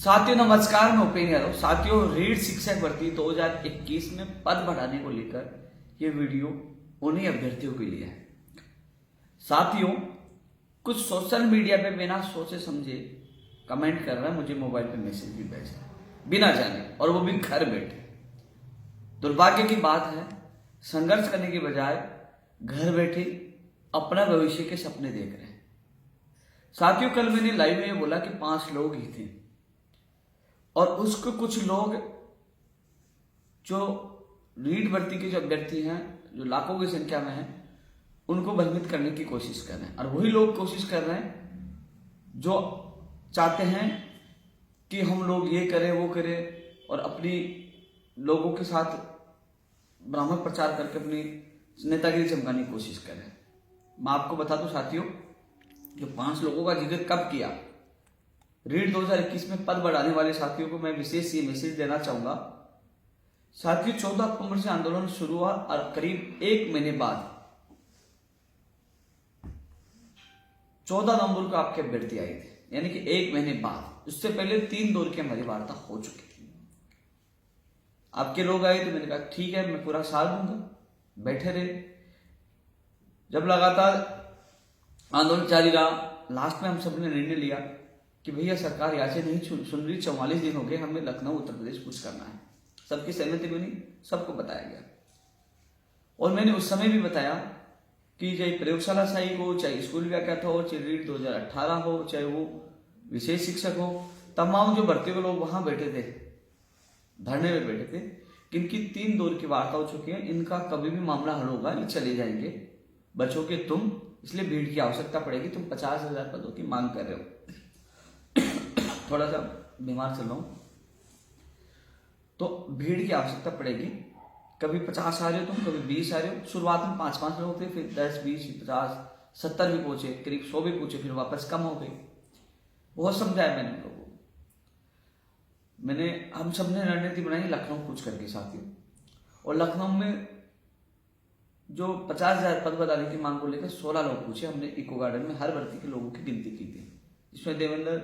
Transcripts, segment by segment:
साथियों नमस्कार, मैं उपेंद्र यादव। साथियों, रीट शिक्षक भर्ती 2021 में पद बढ़ाने को लेकर ये वीडियो उन्हीं अभ्यर्थियों के लिए है। साथियों, कुछ सोशल मीडिया पे बिना सोचे समझे कमेंट कर रहे हैं, मुझे मोबाइल पे मैसेज भी भेज रहे हैं बिना जाने, और वो भी घर बैठे। दुर्भाग्य की बात है, संघर्ष करने के बजाय घर बैठे अपना भविष्य के सपने देख रहे हैं। साथियों, कल मैंने लाइव में बोला कि 5 लोग ही थे और उसको कुछ लोग जो नीट भर्ती के जो अभ्यर्थी हैं, जो लाखों की संख्या में हैं, उनको भ्रमित करने की कोशिश कर रहे हैं। और वही लोग कोशिश कर रहे हैं जो चाहते हैं कि हम लोग ये करें वो करें और अपनी लोगों के साथ भ्रामक प्रचार करके अपनी नेतागिरी चमकाने की कोशिश कर रहे हैं। मैं आपको बता दूं साथियों, जो 5 लोगों का जिक्र कब किया, रीट 2021 में पद बढ़ाने वाले साथियों को मैं विशेष ये मैसेज देना चाहूंगा। साथियों, 14 अक्टूबर से आंदोलन शुरू हुआ और करीब 1 महीने बाद 14 नवंबर को आपके अभ्यर्थी आए थे, यानी कि 1 महीने बाद। उससे पहले 3 दौर की हमारी वार्ता हो चुकी थी। आपके लोग आए तो मैंने कहा ठीक है, मैं पूरा साल दूंगा। बैठे रहे, जब लगातार आंदोलन जारी रहा, लास्ट में हम सबने निर्णय लिया कि भैया सरकार यहाँ से नहीं सुन रही, 44 दिन हो गए, हमें लखनऊ उत्तर प्रदेश कुछ करना है। सबकी सहमति बनी, सबको बताया गया। और मैंने उस समय भी बताया कि चाहे प्रयोगशाला सहायक हो, चाहे स्कूल व्याख्याता हो, चाहे रीट 2018 हो, चाहे वो विशेष शिक्षक हो, तमाम जो भर्ती के लोग वहां बैठे थे, धरने में बैठे थे, इनकी 3 दौर की वार्ता हो चुकी है। इनका कभी भी मामला हल होगा, ये चले जाएंगे। बचोगे तुम, इसलिए भीड़ की आवश्यकता पड़ेगी। तुम 50,000 पदों की मांग कर रहे हो। थोड़ा सा बीमार चल रहा हूं, तो भीड़ की आवश्यकता पड़ेगी। कभी 50 आ रहे हो तुम, कभी 20 आ रहे हो। शुरुआत में 5-5 लोग थे, फिर 10, 20, 50, 70 भी पहुंचे, करीब 100 भी पहुंचे, फिर वापस कम हो गए। बहुत समझाया मैंने लोगों को। हम सबने रणनीति बनाई लखनऊ कूच करके साथियों। और लखनऊ में जो 50,000 पद बढ़ाने की मांग को लेकर 16 लोग पूछे। हमने इको गार्डन में हर भर्ती के लोगों की गिनती की थी, जिसमें देवेंद्र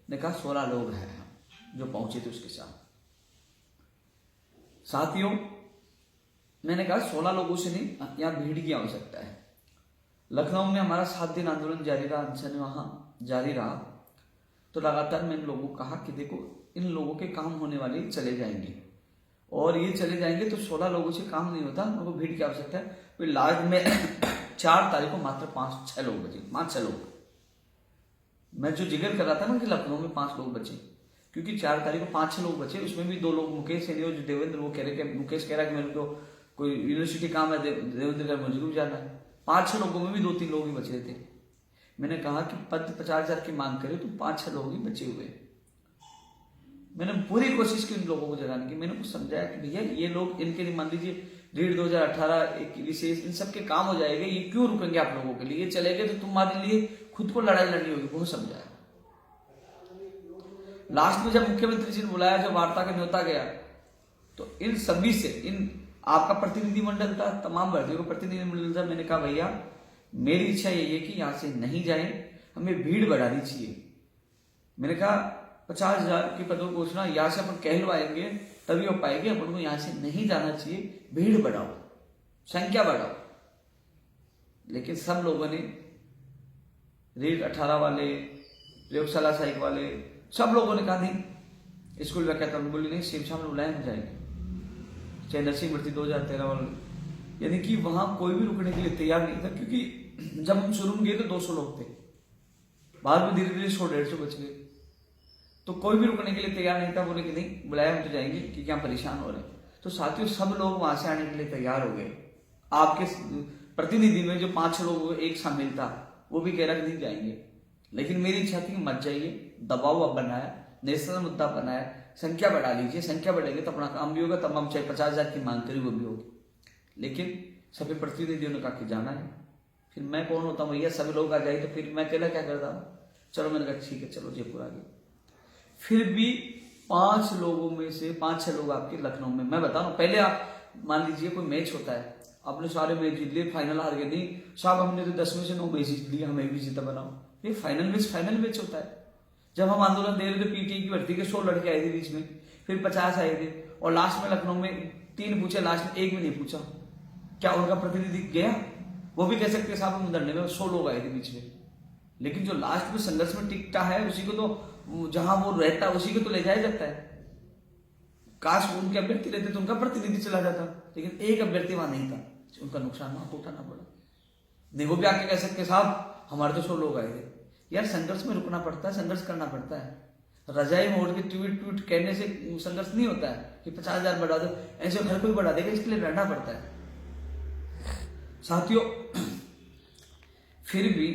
ने कहा 16 लोग हैं जो पहुंचे थे उसके साथ। साथियों, मैंने कहा 16 लोगों से नहीं, यहां भीड़ की आवश्यकता है। लखनऊ में हमारा 7 दिन आंदोलन जारी रहा, अनशन वहां जारी रहा। तो लगातार मैंने लोगों को कहा कि देखो, इन लोगों के काम होने वाले चले जाएंगे, और ये चले जाएंगे तो 16 लोगों से काम नहीं होता, उनको भीड़ की आवश्यकता है। फिर लास्ट में 4 तारीख को मात्र 5-6 लोग बचे, 5-6 लोग। मैं जो जिक्र कर रहा था ना कि लखनऊ में 5 लोग बचे, क्योंकि 4 तारीख को 5-6 लोग बचे। उसमें भी 2 लोग मुकेश है, जो देवेंद्र, वो कह रहे कि मुकेश कह रहा है कि मेरे को कोई यूनिवर्सिटी काम है, देवेंद्र का मुझे भी जाना है। 5-6 लोगों में भी 2-3 लोग ही बचे थे। मैंने कहा कि पद 50,000 की मांग करे तो 5-6 लोग ही बचे हुए। मैंने पूरी कोशिश की उन लोगों को जगाने की। मैंने कुछ समझाया कि भैया ये लोग, इनके लिए मान लीजिए रीट 2018 एक विशेष, इन सबके काम हो जाएगा, ये क्यों रुकेंगे आप लोगों के लिए? ये चले गए तो तुम्हारे लिए खुद को लड़ाई लड़नी होगी। बहुत समझाया। लास्ट में जब मुख्यमंत्री जी ने बुलाया, जब वार्ता का न्योता गया, तो इन सभी से, इन आपका प्रतिनिधिमंडल था, तमाम भर्तियों का प्रतिनिधिमंडल था। मैंने कहा भैया मेरी इच्छा यही है कि यहां से नहीं जाए, हमें भीड़ बढ़ानी चाहिए। मैंने कहा 50,000 के पदों को घोषणा यहां से अपन कहलवाएंगे तभी हो पाएगी, अपन को यहां से नहीं जाना चाहिए। भीड़ बढ़ाओ, संख्या बढ़ाओ। लेकिन सब लोगों ने, रीट 18 वाले, प्रयोगशाला सहायक वाले, सब लोगों ने कहा नहीं। स्कूल व्याख्याता बोली नहीं, शिव शाम बुलाए हम जाएंगे। चाहे नर्सिंग भर्ती 2013 वाले, यानी कि वहां कोई भी रुकने के लिए तैयार नहीं था। क्योंकि जब हम शुरू में गए तो 200 लोग थे, बाद में धीरे धीरे 100-150 बच गए। तो कोई भी रुकने के लिए तैयार नहीं था। बोले कि नहीं, बुलाया हम तो जाएंगे, क्योंकि हम परेशान हो रहे हैं। तो साथियों, सब लोग वहां से आने के लिए तैयार हो गए। आपके प्रतिनिधि में जो 5-6 लोग एक शामिल था, वो भी कह रहा कि नहीं जाएंगे। लेकिन मेरी इच्छा थी कि मत जाइए। दबाव अब बनाया, नेशनल मुद्दा बनाया, संख्या बढ़ा लीजिए। संख्या बढ़ेगी तो अपना काम भी होगा, तब हम चाहे 50,000 की मांग करी वो भी होगी। लेकिन सभी प्रतिनिधियों ने कहा कि जाना है। फिर मैं कौन होता हूँ भैया, सभी लोग आ जाए तो फिर मैं अकेला क्या करता हूँ? चलो, मैंने कहा ठीक है, चलो जयपुर आ गए। फिर भी 5 लोगों में से 5-6 लोग आपके लखनऊ में। मैं बता रहा हूं, पहले आप मान लीजिए कोई मैच होता है, आपने सारे मैच जीत लिए, फाइनल हार गए। नहीं साहब, हमने तो 10 में से 9 मैच जीत लिए, हमें भी जीता बनाओ। ये फाइनल मैच होता है। जब हम आंदोलन दे रहे थे पीटीआई की भर्ती के 100 लड़के आए थे बीच में, फिर 50 आए थे, और लास्ट में लखनऊ में 3 पूछे, लास्ट में एक भी नहीं पूछा। क्या उनका प्रतिनिधि गया? वो भी कह सकते साहब हम धरने में 100 लोग आए थे बीच में, लेकिन जो लास्ट में संघर्ष में टिकता है उसी को तो, जहां वो रहता है उसी को तो ले जाया जाता है। काश उनके अभ्यर्थी रहते तो उनका प्रतिनिधि चला जाता, लेकिन एक अभ्यर्थी वहां नहीं था, उनका नुकसान वहां उठाना पड़ा। नहीं वो भी आके कह सकते साहब हमारे तो 100 लोग आए थे। यार संघर्ष में रुकना पड़ता है, संघर्ष करना पड़ता है। रजाई मोड़ के ट्वीट कहने से संघर्ष नहीं होता है कि 50,000 बढ़ा दो, ऐसे हर कोई बढ़ा देगा, इसके लिए लड़ना पड़ता है साथियों। फिर भी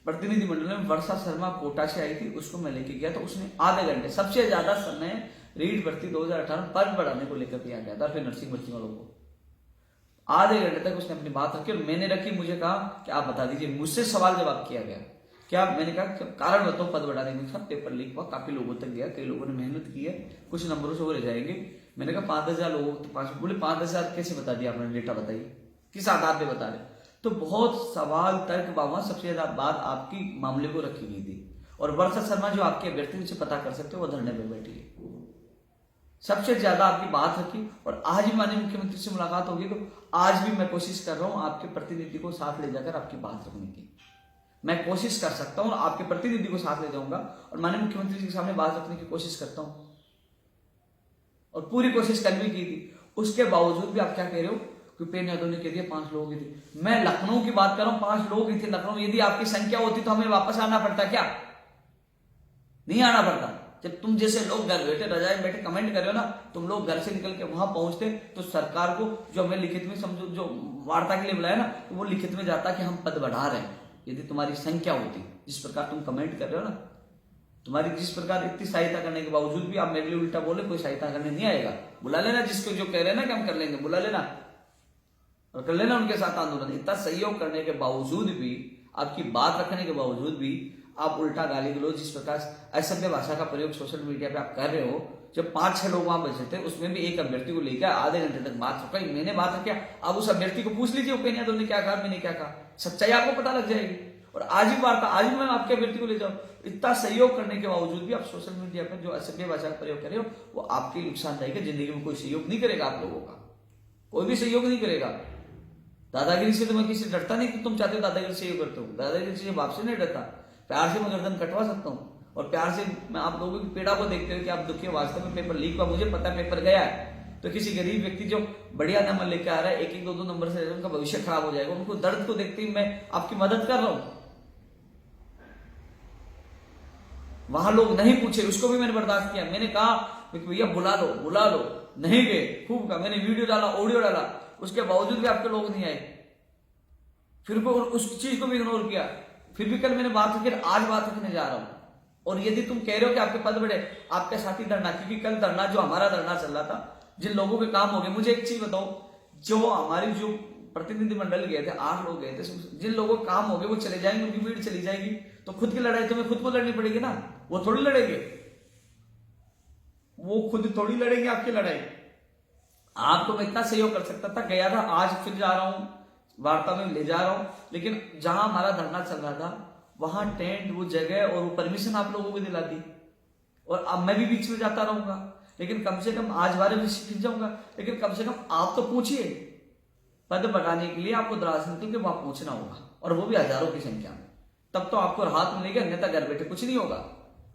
प्रतिनिधिमंडल में वर्षा शर्मा कोटा से आई थी, उसको मैं लेके गया तो उसने आधे घंटे, सबसे ज्यादा समय रीट भर्ती 2018 पद बढ़ाने को लेकर दिया गया था, फिर नर्सिंग भर्ती वालों को आधे घंटे तक उसने अपनी बात रखी और मैंने रखी। मुझे कहा कि आप बता दीजिए, मुझसे सवाल जवाब किया गया क्या, मैंने कहा कारण बताओ पद बढ़ाने में। सब पेपर लीक हुआ, काफी लोगों तक गया, कई लोगों ने मेहनत की है, कुछ नंबरों से वो रह जाएंगे। मैंने कहा 5,000 लोगों तो 5, बोले 5,000 कैसे बता दिया आपने, डेटा बताइए किस आधार पे बता रहे। तो बहुत सवाल तर्क बाबा, सबसे ज्यादा बात आपकी मामले को रखी गई थी। और वर्षा शर्मा जो आपके अभ्यर्थी उनसे पता कर सकते हो, वो धरने पर बैठी है, सबसे ज्यादा आपकी बात रखी। और आज भी माननीय मुख्यमंत्री से मुलाकात होगी तो आज भी मैं कोशिश कर रहा हूं आपके प्रतिनिधि को साथ ले जाकर आपकी बात रखने की। मैं कोशिश कर सकता हूं, आपके प्रतिनिधि को साथ ले जाऊंगा और माननीय मुख्यमंत्री जी के सामने बात रखने की कोशिश करता हूं, और पूरी कोशिश कल भी की थी। उसके बावजूद भी आप क्या कह रहे हो कि उपेंद्र यादव ने कह दिया 5 लोग ही थे। मैं लखनऊ की बात कर रहा हूं, 5 लोग ही थे लखनऊ। यदि आपकी संख्या होती तो हमें वापस आना पड़ता क्या? नहीं आना पड़ता। जब तुम जैसे लोग घर बैठे रजाई बैठे कमेंट कर रहे हो ना, तुम लोग घर से निकल के वहां पहुंचते तो सरकार को जो हमें लिखित में समझो, जो वार्ता के लिए बुलाया ना, तो वो लिखित में जाता कि हम पद बढ़ा रहे हैं। यदि तुम्हारी संख्या होती, जिस प्रकार तुम कमेंट कर रहे हो ना, तुम्हारी जिस प्रकार इतनी सहायता करने के बावजूद भी आप मेरे लिए उल्टा बोले, कोई सहायता करने नहीं आएगा। बुला लेना जिसको जो कह रहे हैं ना कि हम कर लेंगे, बुला लेना और कर लेना उनके साथ आंदोलन। इतना सहयोग करने के बावजूद भी, आपकी बात रखने के बावजूद भी आप उल्टा गाली गलौज, जिस प्रकार असभ्य भाषा का प्रयोग सोशल मीडिया पे आप कर रहे हो। जब 5-6 लोग वहां बचे थे, उसमें भी एक अभ्यर्थी को लेकर आधे घंटे तक बात रखा, मैंने बात रखी। आप उस अभ्यर्थी को पूछ लीजिए उपेंद्र यादव ने क्या कहा, मैंने क्या कहा, सच्चाई आपको पता लग जाएगी। और आज ही वार्ता, आज भी मैं आपके अभ्यर्थी को ले जाऊं, इतना सहयोग करने के बावजूद भी आप सोशल मीडिया पर जो असभ्य भाषा का प्रयोग कर रहे हो, वो आपके नुकसानदायक है। जिंदगी में कोई सहयोग नहीं करेगा आप लोगों का, कोई भी सहयोग नहीं करेगा। दादागिरी से तो मैं किसी डरता नहीं कि तुम चाहते हो दादागिरी से सहयोग करते हो, दादागिरी से बाप से नहीं डरता। प्यार से मैं गर्दन कटवा सकता हूँ, और प्यार से मैं आप लोगों की पीड़ा को देखते हुए कि आप दुखी हो। वास्तव में पेपर लीक हुआ, मुझे पता पेपर गया है, तो किसी गरीब व्यक्ति जो बढ़िया नंबर लेके आ रहा है, 1-1, 2-2 नंबर से उनका भविष्य खराब हो जाएगा, उनको दर्द को देखते ही मैं आपकी मदद कर रहा हूं। वहां लोग नहीं पूछे, उसको भी मैंने बर्दाश्त किया। मैंने कहा भैया बुला लो, बुला लो, नहीं गए, खूब कहा, मैंने वीडियो डाला, ऑडियो डाला, उसके बावजूद भी आपके लोग नहीं आए, फिर उस चीज को भी इग्नोर किया। फिर भी कल मैंने बात रखी, आज बात रखने जा रहा हूं। और यदि तुम कह रहे हो कि आपके पद बढ़े, आपके साथी धरना, क्योंकि कल धरना जो हमारा धरना चल रहा था, जिन लोगों के काम हो गए, मुझे एक चीज बताओ, जो हमारी जो प्रतिनिधि मंडल गए थे, 8 लोग गए थे, जिन लोगों के काम हो गए वो चले जाएंगे, उनकी भीड़ चली जाएगी, तो खुद की लड़ाई तुम्हें खुद को लड़नी पड़ेगी ना, वो थोड़ी लड़ेंगे, वो खुद थोड़ी लड़ेंगे आपकी लड़ाई। आपको मैं इतना सहयोग कर सकता था, गया था, आज फिर जा रहा हूं, वार्ता में ले जा रहा हूं, लेकिन जहां हमारा धरना चल रहा था वहां टेंट, वो जगह और वो परमिशन आप लोगों को दिला दी, और अब मैं भी बीच में जाता रहूंगा, लेकिन कम से कम आज बारे में सीख जाऊंगा। लेकिन कम से कम आप तो पूछिए, पद बढ़ाने के लिए आपको दराज निकल के वहां पहुंचना होगा, और वो भी हजारों की संख्या में, तब तो आपको राहत मिलेगी, अन्यथा घर बैठे कुछ नहीं होगा।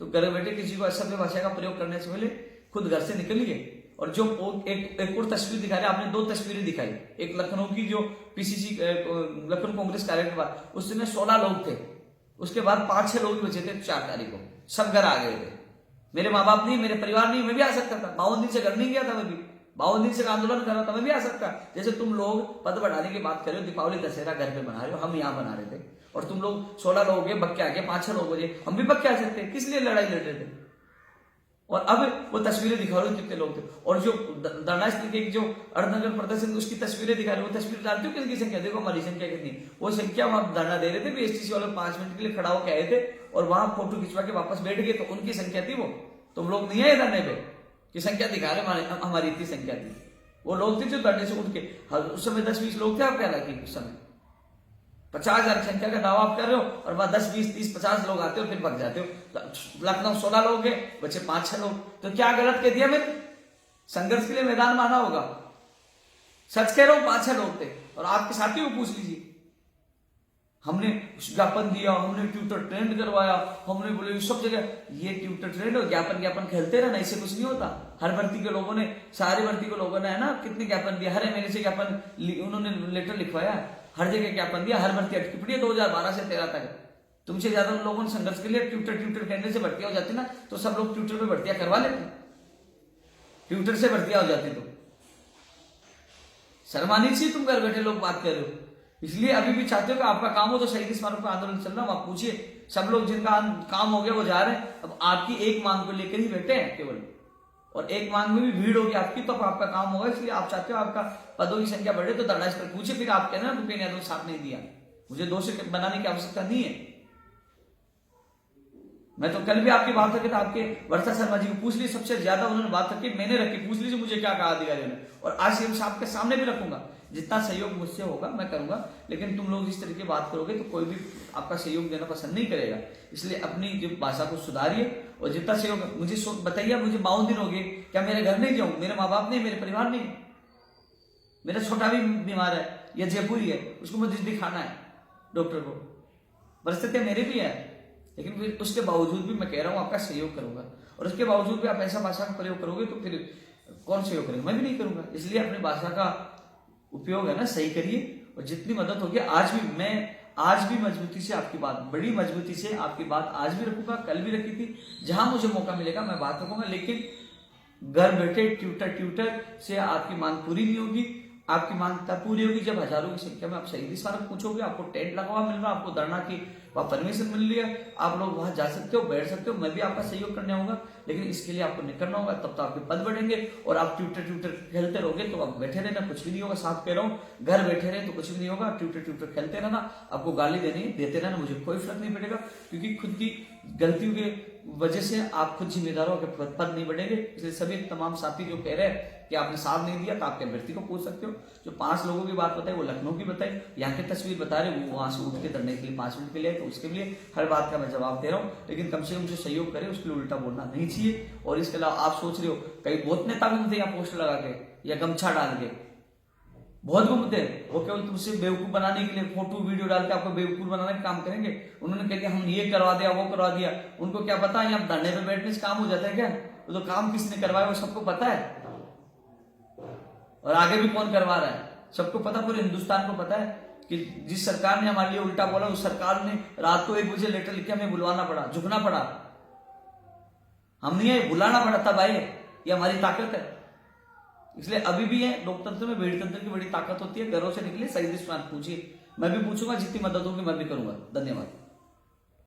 तो घर बैठे किसी को असभ्य भाषा का प्रयोग करने से पहले खुद घर से निकलिए। और जो एक और तस्वीर दिखा रहे, आपने 2 तस्वीरें दिखाई, एक लखनऊ की जो पीसीसी लखनऊ कांग्रेस कार्यालय के बाद, उसमें 16 लोग थे, उसके बाद 5-6 लोग बचे थे 4 तारीख को, सब घर आ गए थे। मेरे माँ बाप नहीं, मेरे परिवार नहीं, मैं भी आ सकता था, 52 दिन से घर नहीं गया था, मैं भी 52 दिन से आंदोलन कर रहा था, मैं भी आ सकता। जैसे तुम लोग पद बढ़ाने की बात कर रहे हो, दीपावली दशहरा घर पे बना रहे हो, हम यहाँ बना रहे थे, और तुम लोग 16 लोग गए, बक्के आ गए, 5-6 लोग बजे, हम भी बक्के आ सकते, किस लिए लड़ाई लड़ रहे थे। और अब वो तस्वीरें दिखा रहे हो कितने लोग थे, और जो धरना स्थल के जो अर्धनगर प्रदर्शन उसकी तस्वीरें दिखा रहे हो, वो तस्वीर डालते हो किसकी संख्या, देखो हमारी संख्या कितनी, वो संख्या वहां धरना दे रहे थे, बीएसटीसी वाले 5 मिनट के लिए खड़ा होकर आए थे और वहां फोटो खिंचवा के वापस बैठ गए, तो उनकी संख्या थी वो। तुम लोग नहीं आए धरने पे कि संख्या दिखा रहे हमारी इतनी संख्या थी, वो लोग थे जो धरने से उठ के, उस समय 10-20 लोग थे आपके, हालांकि उस समय 50,000 संख्या का दावा आप कर रहे हो और वहां 10, 20, 30, 50 लोग आते हो, फिर भग जाते हो। लखनऊ 16 लोग हैं, बचे 5-6 लोग, तो क्या गलत कह दिया मैंने? संघर्ष के लिए मैदान माना होगा। सच कह रहा हूं, 5-6 लोग थे और आपके साथियों को पूछ लीजिए। हमने ज्ञापन दिया, हमने ट्विटर ट्रेंड करवाया, हमने बोले सब जगह। ये ट्विटर ट्रेंड और ज्ञापन खेलते रहना, इससे कुछ नहीं होता। हर भर्ती के लोगों ने, सारी भर्ती के लोगों ने है ना, कितने ज्ञापन दिया, हर एमएलए से ज्ञापन, उन्होंने लेटर लिखवाया, हर जगह ज्ञापन दिया, हर भर्ती अटकी पड़ी है 2012 से 13 तक। तुमसे ज्यादा उन लोगों ने संघर्ष के लिए ट्विटर कहने से भर्तियां हो जाती ना, तो सब लोग ट्विटर पे भर्तियां करवा लेते, ट्विटर से भर्तियां हो जाती। तो शर्मानी चाहिए, तुम घर बैठे लोग बात कर रहे हो। इसलिए अभी भी चाहते हो कि आपका काम हो तो शहीद स्मारक पर आंदोलन चल रहा है, आप पूछिए। सब लोग जिनका काम हो गया वो जा रहे हैं, अब आपकी एक मांग को लेकर ही बैठे हैं केवल, और एक मांग में भी भीड़ होगी आपकी, तो आपका काम होगा। इसलिए आप चाहते हो आपका पदों की संख्या बढ़े, तो धरना इस पर पूछिए। फिर आप कहना भूपेंद्र यादव साथ नहीं दिया, मुझे दोषी बनाने की आवश्यकता नहीं है। मैं तो कल भी आपकी बात रखी था, आपके वर्षा शर्मा जी को पूछ ली, सबसे ज्यादा उन्होंने बात रखी, मैंने रखी, पूछ लीजिए मुझे क्या कहा अधिकारियों ने। और आज सीएम साहब के सामने भी रखूंगा, जितना सहयोग मुझसे होगा मैं करूंगा। लेकिन तुम लोग जिस तरीके की बात करोगे तो कोई भी आपका सहयोग देना पसंद नहीं करेगा। इसलिए अपनी जो भाषा को सुधारिए और जितना सहयोग मुझे बताइए। मुझे 52 दिन हो गए, क्या मेरे घर नहीं जाऊं? मेरे माँ बाप नहीं, मेरे परिवार नहीं, मेरा छोटा भी बीमार है या जयपुरी है, उसको मुझे दिखाना है डॉक्टर को, परिस्थितियां मेरे भी है। लेकिन फिर उसके बावजूद भी मैं कह रहा हूं आपका सहयोग करूंगा, और उसके बावजूद भी आप ऐसा भाषा का प्रयोग करोगे तो फिर कौन सहयोग करेगा? मैं भी नहीं करूंगा। इसलिए अपनी भाषा का उपयोग है ना सही करिए, और जितनी मदद होगी आज भी मजबूती से आपकी बात, बड़ी मजबूती से आपकी बात आज भी रखूंगा, कल भी रखी थी। जहां मुझे मौका मिलेगा मैं बात रखूंगा, लेकिन घर बैठे ट्विटर से आपकी मांग पूरी नहीं होगी। आपकी मांग तब पूरी होगी जब हजारों की संख्या में आप शहीद स्मारक पूछोगे, आपको टेंट लगा हुआ मिल रहा, आपको धरना की वहां परमिशन मिल रही है, आप लोग वहां जा सकते हो, बैठ सकते हो, मैं भी आपका सहयोग करने आऊंगा। लेकिन इसके लिए आपको निकलना होगा, तब तो आपके पद बढ़ेंगे। और आप ट्विटर खेलते रहोगे तो आप बैठे रहना, कुछ भी नहीं होगा। साफ कह रहा हूं, घर बैठे रहे तो कुछ भी नहीं होगा। ट्विटर खेलते रहना, आपको गाली देते रहना, मुझे कोई फर्क नहीं पड़ेगा, क्योंकि खुद की गलतियों के वजह से आप खुद जिम्मेदार हो, पद नहीं बढ़ेंगे। इसलिए सभी तमाम साथी जो कह रहे हैं कि आपने साथ नहीं दिया, तो आपके अभ्यर्थी को पूछ सकते हो। जो 5 लोगों की बात बताई वो लखनऊ की बताई, यहाँ की तस्वीर बता रहे वो वहां से उठ के धरने के लिए 5 मिनट के लिए, तो उसके लिए हर बात का मैं जवाब दे रहा हूँ। लेकिन कम से कम जो सहयोग करे उसके लिए उल्टा बोलना नहीं चाहिए। और इसके अलावा आप सोच रहे हो कई बहुत नेता घूमते यहाँ पोस्टर लगा के या गमछा डाल के, बहुत घूमते हैं, वो केवल तुमसे बेवकूफ बनाने के लिए फोटो वीडियो डाल के आपको बेवकूफ बनाने का काम करेंगे। उन्होंने कह दिया हम ये करवा दिया, वो करवा दिया, उनको क्या पता यहाँ धरने पे बैठने से काम हो जाता है क्या? वो तो काम किसने करवाया वो सबको पता है, और आगे भी कौन करवा रहा है सबको पता, पूरे हिंदुस्तान को पता है कि जिस सरकार ने हमारे लिए उल्टा बोला, उस सरकार ने रात को 1 बजे लेटर लिख के हमें बुलवाना पड़ा, झुकना पड़ा, हम नहीं आए, बुलाना पड़ा तब आए। ये हमारी ताकत है। इसलिए अभी भी है लोकतंत्र में, भीड़ तंत्र की बड़ी ताकत होती है। घरों से निकले, शहीद स्मारक पूछिए, मैं भी पूछूंगा, जितनी मदद होगी मैं भी करूंगा। धन्यवाद।